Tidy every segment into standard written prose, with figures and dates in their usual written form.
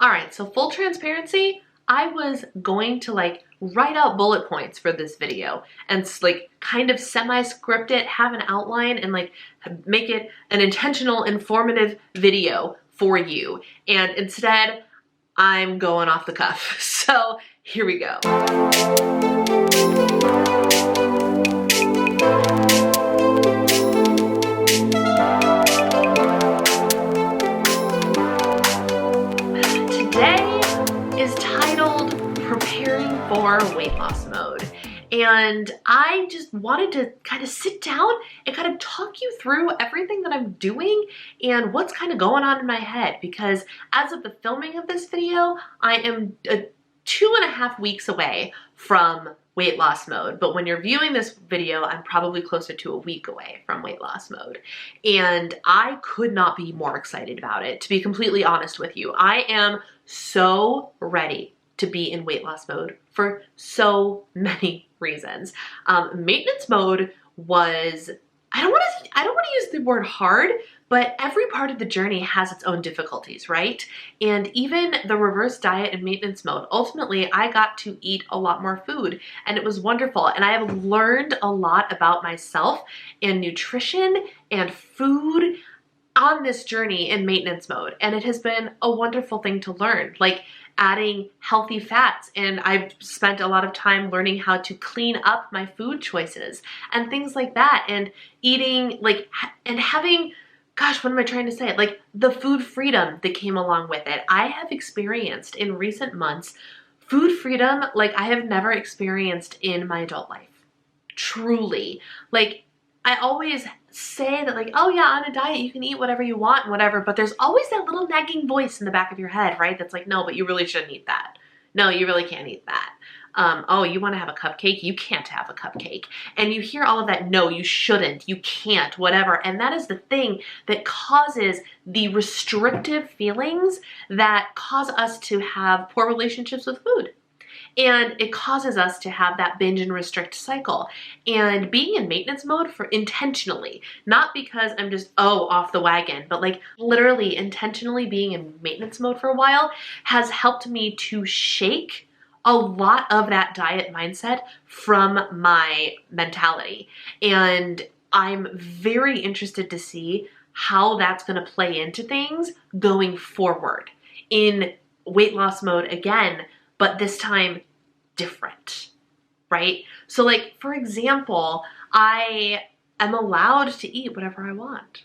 All right, so full transparency, I was going to like write out bullet points for this video and like kind of semi-script it, have an outline, and like make it an intentional, informative video for you. And instead, I'm going off the cuff. So here we go. Today is titled Preparing for Weight Loss Mode. And I just wanted to kind of sit down and kind of talk you through everything that I'm doing and what's kind of going on in my head, because as of the filming of this video, I am 2.5 weeks away from weight loss mode. But when you're viewing this video, I'm probably closer to a week away from weight loss mode. And I could not be more excited about it, to be completely honest with you. I am so ready to be in weight loss mode for so many reasons. Maintenance mode was, I don't want to use the word hard, but every part of the journey has its own difficulties, right? And even the reverse diet and maintenance mode, ultimately I got to eat a lot more food and it was wonderful. And I have learned a lot about myself and nutrition and food on this journey in maintenance mode. And it has been a wonderful thing to learn, like adding healthy fats. And I've spent a lot of time learning how to clean up my food choices and things like that. And eating like, and having, gosh, what am I trying to say? Like the food freedom that came along with it. I have experienced in recent months food freedom like I have never experienced in my adult life. Truly. Like I always say that like, oh yeah, on a diet you can eat whatever you want and whatever, but there's always that little nagging voice in the back of your head, right? That's like, no, but you really shouldn't eat that. No, you really can't eat that. Oh, you want to have a cupcake? You can't have a cupcake. And you hear all of that, no, you shouldn't, you can't, whatever. And that is the thing that causes the restrictive feelings that cause us to have poor relationships with food. And it causes us to have that binge and restrict cycle. And being in maintenance mode for intentionally, not because I'm just, oh, off the wagon, but like literally intentionally being in maintenance mode for a while has helped me to shake a lot of that diet mindset from my mentality. And I'm very interested to see how that's going to play into things going forward in weight loss mode again, but this time different, right? So like, for example, I am allowed to eat whatever I want.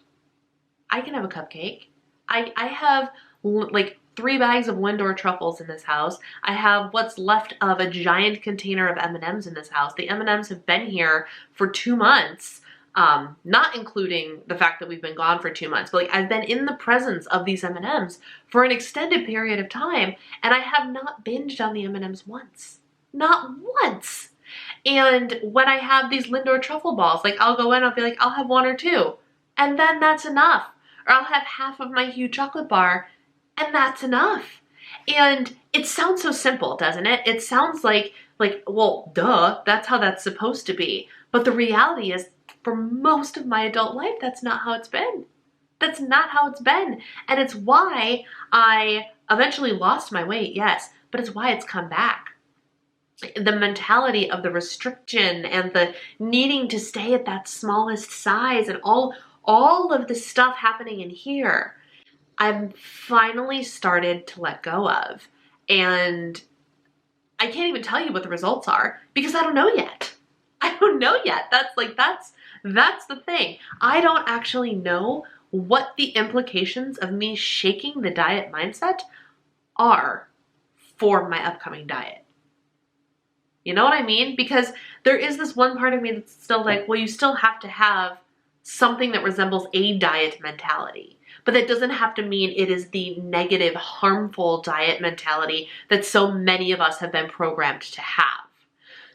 I can have a cupcake. I have like 3 bags of Lindor truffles in this house. I have what's left of a giant container of M&Ms in this house. The M&Ms have been here for 2 months, not including the fact that we've been gone for 2 months, but like I've been in the presence of these M&Ms for an extended period of time, and I have not binged on the M&Ms once. Not once. And when I have these Lindor truffle balls, like I'll go in, I'll be like, I'll have 1 or 2, and then that's enough. Or I'll have half of my huge chocolate bar, and that's enough. And it sounds so simple, doesn't it? It sounds like, well, duh, that's how that's supposed to be. But the reality is, for most of my adult life, that's not how it's been. That's not how it's been. And it's why I eventually lost my weight, yes, but it's why it's come back. The mentality of the restriction and the needing to stay at that smallest size and all of the stuff happening in here, I've finally started to let go of. And I can't even tell you what the results are because I don't know yet. I don't know yet. That's the thing. I don't actually know what the implications of me shaking the diet mindset are for my upcoming diet. You know what I mean? Because there is this one part of me that's still like, well, you still have to have something that resembles a diet mentality. But that doesn't have to mean it is the negative, harmful diet mentality that so many of us have been programmed to have.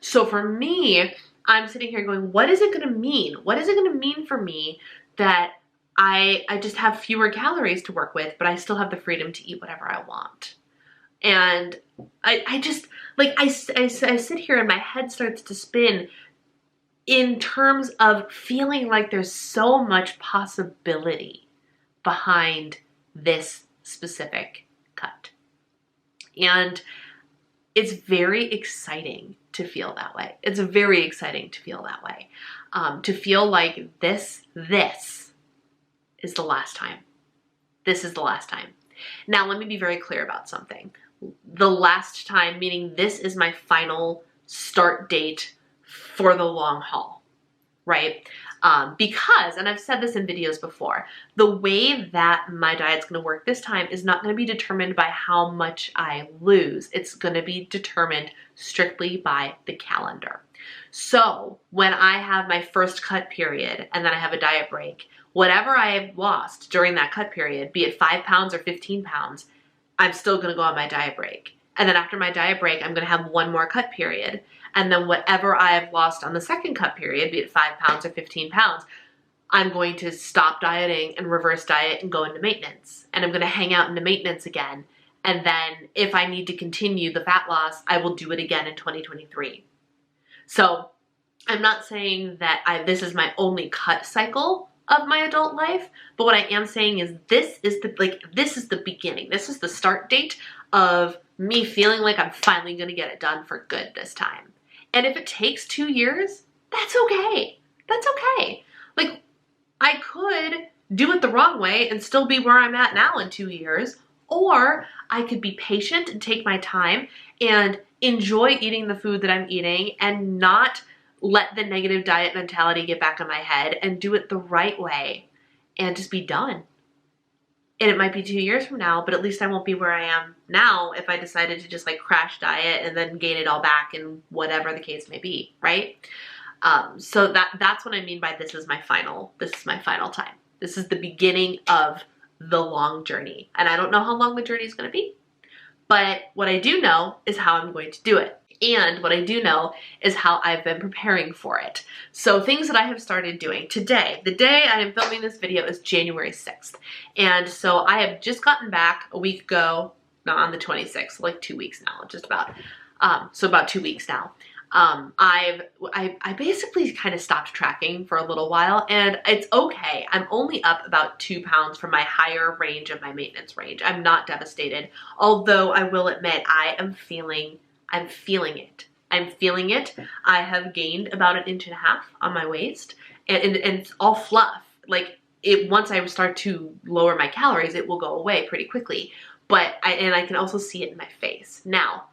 So for me, I'm sitting here going, what is it going to mean? What is it going to mean for me that I just have fewer calories to work with, but I still have the freedom to eat whatever I want? And I just, like, I sit here and my head starts to spin in terms of feeling like there's so much possibility behind this specific cut. And it's very exciting to feel that way. It's very exciting to feel that way. To feel like this is the last time. This is the last time. Now, let me be very clear about something. The last time, meaning this is my final start date for the long haul, right? Because, and I've said this in videos before, the way that my diet's going to work this time is not going to be determined by how much I lose. It's going to be determined strictly by the calendar. So when I have my first cut period and then I have a diet break, whatever I have lost during that cut period, be it 5 pounds or 15 pounds, I'm still going to go on my diet break. And then after my diet break, I'm going to have one more cut period. And then whatever I have lost on the second cut period, be it 5 pounds or 15 pounds, I'm going to stop dieting and reverse diet and go into maintenance. And I'm going to hang out into maintenance again. And then if I need to continue the fat loss, I will do it again in 2023. So I'm not saying that this is my only cut cycle of my adult life, but what I am saying is this is the beginning. This is the start date of me feeling like I'm finally going to get it done for good this time. And if it takes 2 years, that's okay. That's okay. Like, I could do it the wrong way and still be where I'm at now in 2 years, or I could be patient and take my time and enjoy eating the food that I'm eating and not let the negative diet mentality get back in my head and do it the right way and just be done. And it might be 2 years from now, but at least I won't be where I am now if I decided to just like crash diet and then gain it all back and whatever the case may be, right? So that's what I mean by this is my final time. This is the beginning of the long journey. And I don't know how long the journey is going to be, but what I do know is how I'm going to do it. And what I do know is how I've been preparing for it. So things that I have started doing today, the day I am filming this video is January 6th. And so I have just gotten back a week ago, not on the 26th, like 2 weeks now, just about. So about 2 weeks now. I basically kind of stopped tracking for a little while, and it's okay. I'm only up about 2 pounds from my higher range of my maintenance range. I'm not devastated, although I will admit I'm feeling it. I'm feeling it. I have gained about 1.5 inches on my waist, and it's all fluff. Like once I start to lower my calories, it will go away pretty quickly. But I can also see it in my face. Now,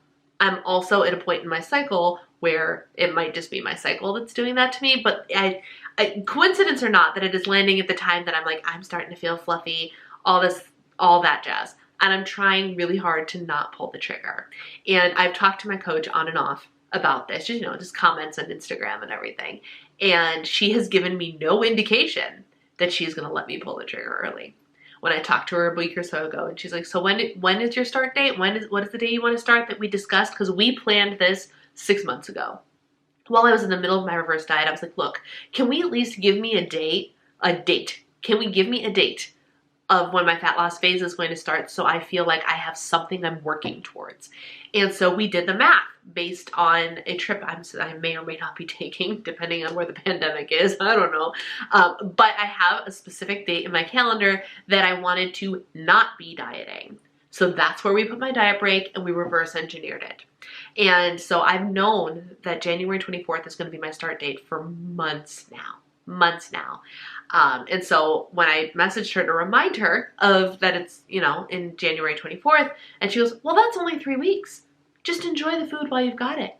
I'm also at a point in my cycle where it might just be my cycle that's doing that to me, but coincidence or not, that it is landing at the time that I'm starting to feel fluffy, all that jazz. And I'm trying really hard to not pull the trigger. And I've talked to my coach on and off about this, just comments on Instagram and everything. And she has given me no indication that she's going to let me pull the trigger early. When I talked to her a week or so ago, and she's like, so when is your start date? What is the day you want to start that we discussed? Because we planned this 6 months ago. While I was in the middle of my reverse diet, I was like, look, can we at least give me a date? Can we give me a date of when my fat loss phase is going to start so I feel like I have something I'm working towards? And so we did the math based on a trip I may or may not be taking, depending on where the pandemic is. I don't know. But I have a specific date in my calendar that I wanted to not be dieting. So that's where we put my diet break, and we reverse engineered it. And so I've known that January 24th is going to be my start date for months now. And so when I messaged her to remind her of that it's, in January 24th, and she goes, well, that's only 3 weeks. Just enjoy the food while you've got it.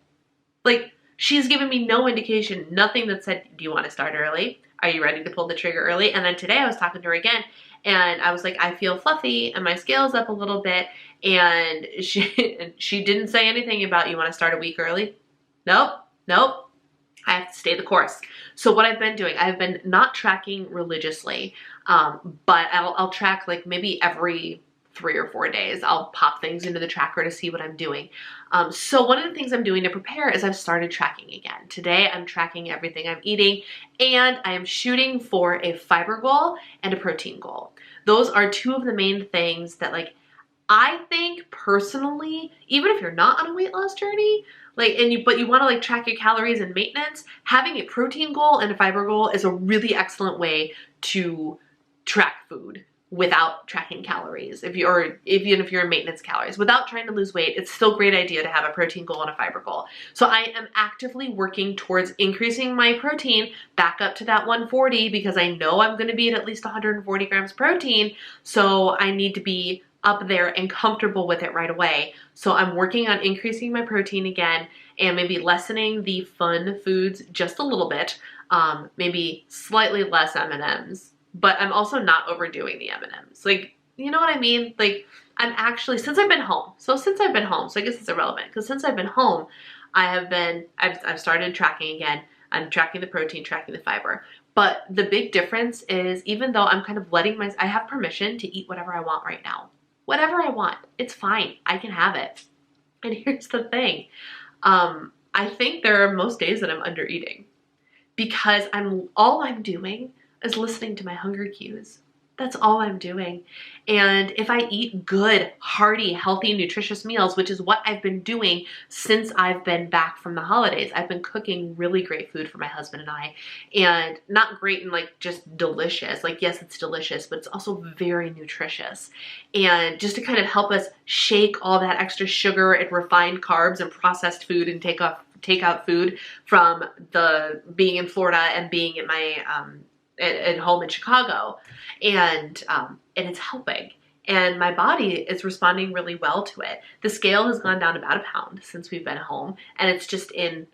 Like, she's given me no indication, nothing that said, do you want to start early? Are you ready to pull the trigger early? And then today I was talking to her again, and I was like, I feel fluffy and my scale's up a little bit. And she didn't say anything about, you want to start a week early? Nope. I have to stay the course. So what I've been doing, I've been not tracking religiously, but I'll track like maybe every 3 or 4 days. I'll pop things into the tracker to see what I'm doing. So one of the things I'm doing to prepare is I've started tracking again. Today I'm tracking everything I'm eating, and I am shooting for a fiber goal and a protein goal. Those are two of the main things that I think personally, even if you're not on a weight loss journey, but you want to track your calories and maintenance, having a protein goal and a fiber goal is a really excellent way to track food. without tracking calories. Even if you're in maintenance calories, without trying to lose weight, it's still a great idea to have a protein goal and a fiber goal. So I am actively working towards increasing my protein back up to that 140 because I know I'm going to be at least 140 grams protein. So I need to be up there and comfortable with it right away. So I'm working on increasing my protein again and maybe lessening the fun foods just a little bit. Maybe slightly less M&Ms. But I'm also not overdoing the M&Ms. Like, you know what I mean? Like, I'm actually, since I've been home, so I guess it's irrelevant, because since I've been home, I've started tracking again. I'm tracking the protein, tracking the fiber. But the big difference is, even though I'm kind of I have permission to eat whatever I want right now. Whatever I want. It's fine. I can have it. And here's the thing. I think there are most days that I'm under eating because all I'm doing is listening to my hunger cues. That's all I'm doing. And if I eat good, hearty, healthy, nutritious meals, which is what I've been doing since I've been back from the holidays, I've been cooking really great food for my husband and I. And not great and like just delicious. Like, yes, it's delicious, but it's also very nutritious. And just to kind of help us shake all that extra sugar and refined carbs and processed food and take out food from being in Florida and being at my at home in Chicago, and it's helping. And my body is responding really well to it. The scale has gone down about 1 pound since we've been home, and it's just in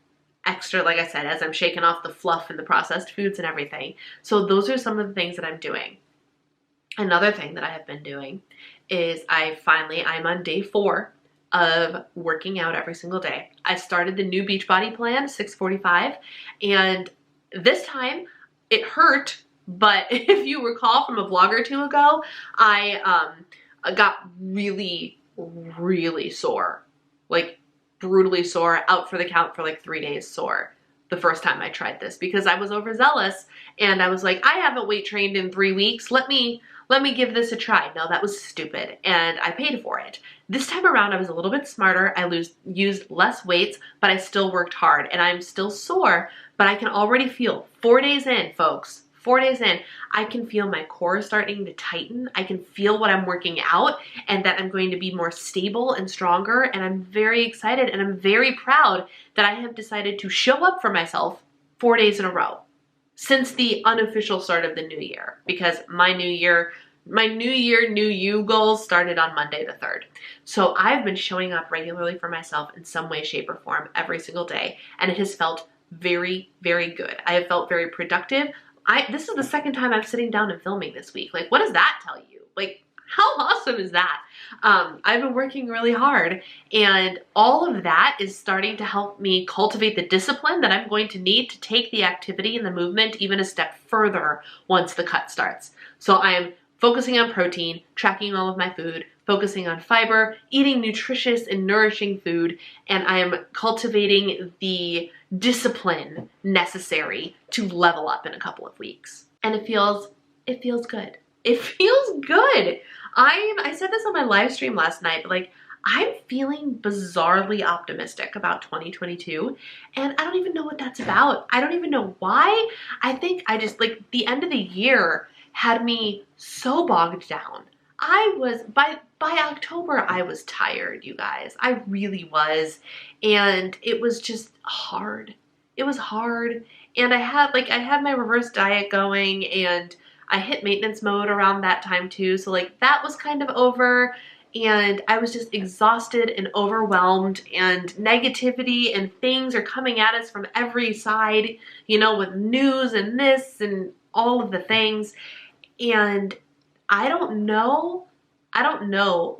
extra, like I said, as I'm shaking off the fluff and the processed foods and everything. So those are some of the things that I'm doing. Another thing that I have been doing is I'm on day 4 of working out every single day. I started the new Beachbody plan, 6:45, and this time it hurt, but if you recall from a vlog or two ago, I got really, really sore, like brutally sore, out for the count for like 3 days sore the first time I tried this because I was overzealous and I was like, I haven't weight trained in 3 weeks. Let me give this a try. No, that was stupid and I paid for it. This time around, I was a little bit smarter. I used less weights, but I still worked hard and I'm still sore, but I can already feel 4 days in, folks, 4 days in, I can feel my core starting to tighten. I can feel what I'm working out and that I'm going to be more stable and stronger. And I'm very excited and I'm very proud that I have decided to show up for myself 4 days in a row since the unofficial start of the new year, because my new year, new you goals started on Monday the 3rd. So I've been showing up regularly for myself in some way, shape, or form every single day. And it has felt very, very good. I have felt very productive. This is the second time I'm sitting down and filming this week. Like, what does that tell you? Like, how awesome is that? I've been working really hard, and all of that is starting to help me cultivate the discipline that I'm going to need to take the activity and the movement even a step further once the cut starts. So I'm focusing on protein, tracking all of my food, focusing on fiber, eating nutritious and nourishing food, and I am cultivating the discipline necessary to level up in a couple of weeks. And it feels good. It feels good. I said this on my live stream last night, but like, I'm feeling bizarrely optimistic about 2022, and I don't even know what that's about. I don't even know why. I think I just, like, the end of the year had me so bogged down. By October, I was tired, you guys. I really was. And it was just hard. It was hard. And I had my reverse diet going, and I hit maintenance mode around that time too. So like that was kind of over, and I was just exhausted and overwhelmed, and negativity and things are coming at us from every side, you know, with news and this and all of the things. And I don't know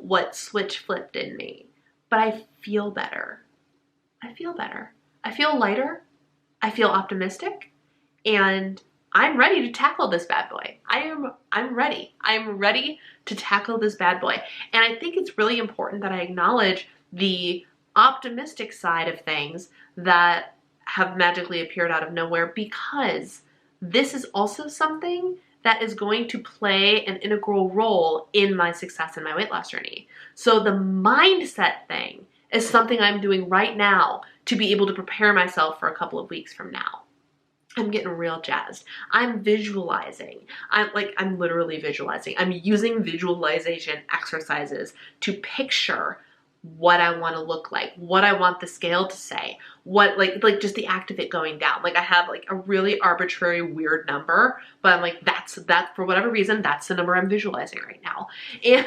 what switch flipped in me, but I feel better. I feel better. I feel lighter. I feel optimistic, and I'm ready to tackle this bad boy. I'm ready. I'm ready to tackle this bad boy. And I think it's really important that I acknowledge the optimistic side of things that have magically appeared out of nowhere, because this is also something that is going to play an integral role in my success in my weight loss journey. So the mindset thing is something I'm doing right now to be able to prepare myself for a couple of weeks from now. I'm getting real jazzed. I'm visualizing. I'm literally visualizing. I'm using visualization exercises to picture what I want to look like, what I want the scale to say, what like just the act of it going down. Like I have like a really arbitrary weird number, but I'm like, that's for whatever reason, that's the number I'm visualizing right now. And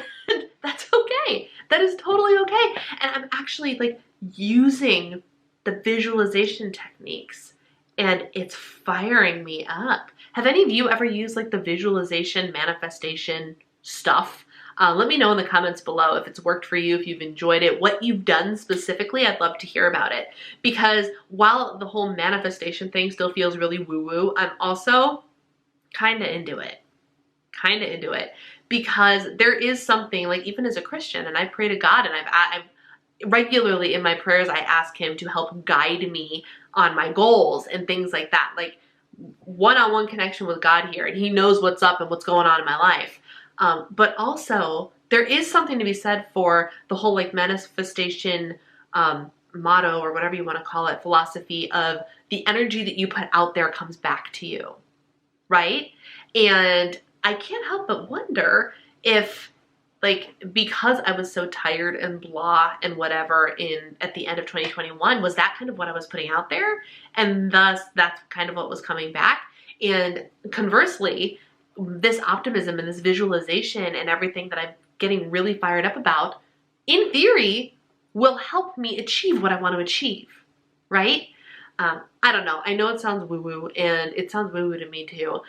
that's okay. That is totally okay. And I'm actually like using the visualization techniques, and it's firing me up. Have any of you ever used like the visualization manifestation stuff? Let me know in the comments below if it's worked for you, if you've enjoyed it, what you've done specifically. I'd love to hear about it, because while the whole manifestation thing still feels really woo-woo, I'm also kind of into it. Because there is something, like, even as a Christian, and I pray to God, and I've regularly in my prayers, I ask him to help guide me on my goals and things like that. Like one-on-one connection with God here, and he knows what's up and what's going on in my life. But also there is something to be said for the whole like manifestation motto, or whatever you want to call it, philosophy of the energy that you put out there comes back to you, right? And I can't help but wonder if, like, because I was so tired and blah and whatever at the end of 2021, was that kind of what I was putting out there? And thus that's kind of what was coming back. And conversely, this optimism and this visualization and everything that I'm getting really fired up about, in theory, will help me achieve what I want to achieve, right? I don't know. I know it sounds woo-woo, and it sounds woo-woo to me too.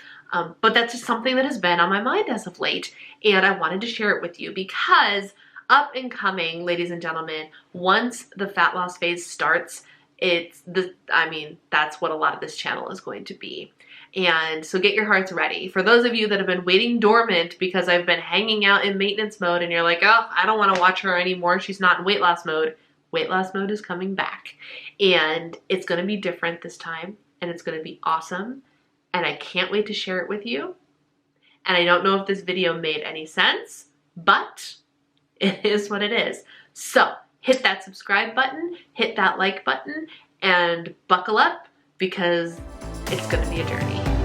But that's just something that has been on my mind as of late, and I wanted to share it with you because up and coming, ladies and gentlemen, once the fat loss phase starts, that's what a lot of this channel is going to be. And so get your hearts ready. For those of you that have been waiting dormant because I've been hanging out in maintenance mode and you're like, oh, I don't want to watch her anymore, she's not in weight loss mode. Weight loss mode is coming back, and it's going to be different this time, and it's going to be awesome, and I can't wait to share it with you. And I don't know if this video made any sense, but it is what it is. So hit that subscribe button, hit that like button, and buckle up, because it's going to be a journey.